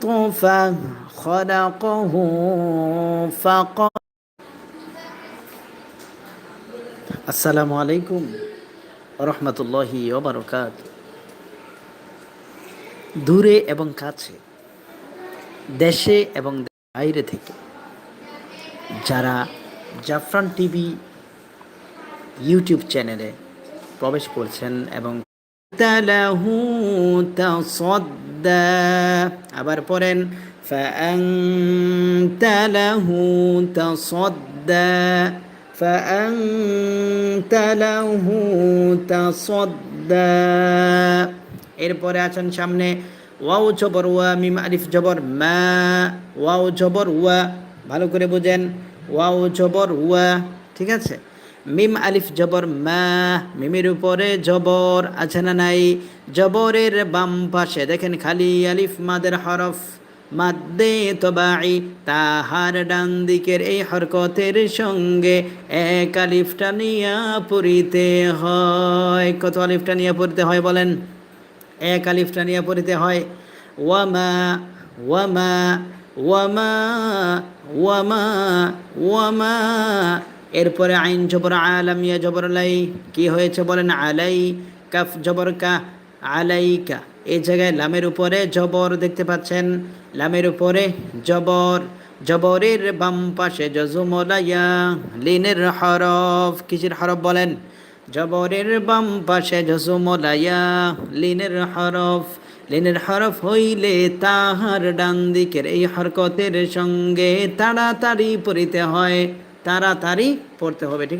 طفى خلقه فقال আসসালামু আলাইকুম রহমতুল্লাহি ওবারকাত। দূরে এবং কাছে, দেশে এবং বাইরে থেকে যারা জাফরান টিভি ইউটিউব চ্যানেলে প্রবেশ করছেন এবং তালাহু তাসাদ্দা, আবার পড়েন ফাআনতালাহু তাসাদ্দা, ফাআনতালাহু তাসাদ্দা। এরপরে আছেন সামনে ওয়াও জবর ওয়া, মিম আলিফ জবর মা, ওয়াও জবর ওয়া, ভালো করে বোঝেন, ওয়াও জবর ওয়া, ঠিক আছে। মিম আলিফ জবর মা, মিমের উপরে জবর আছে না নাই? জবরের বাম পাশে দেখেন খালি আলিফ মাদের হরফ, মাদ্দে তবাই, তাহার ডান দিকের এই হরকতের সঙ্গে এক আলিফটা নিয়া পড়িতে হয়। কত আলিফটা নিয়ে পড়িতে হয় বলেন? এক আলিফটা নিয়ে পড়িতে হয়। ওয়ামা ওয়ামা ওয়ামা ওয়ামা ওয়ামা। এরপরে আইন জবর আলামিয়া জবর লাই, কি হয়েছে বলেন? আলাই। কাফ জবর কা, আলাইকা। এই জায়গায় লামের উপরে জবর দেখতে পাচ্ছেন, লামের উপরে জবর, জবরের বাম পাশে জজমলাইয়া, লিনের হরফ, কিসের হরফ বলেন? জবরের বাম পাশে জজমলাইয়া, লিনের হরফ। লিনের হরফ হইলে তাহার ডান দিকের এই হরকতের সঙ্গে তাড়াতাড়ি পড়িতে হয়, তাড়াতাড়ি পড়তে হবে, ঠিক আছে।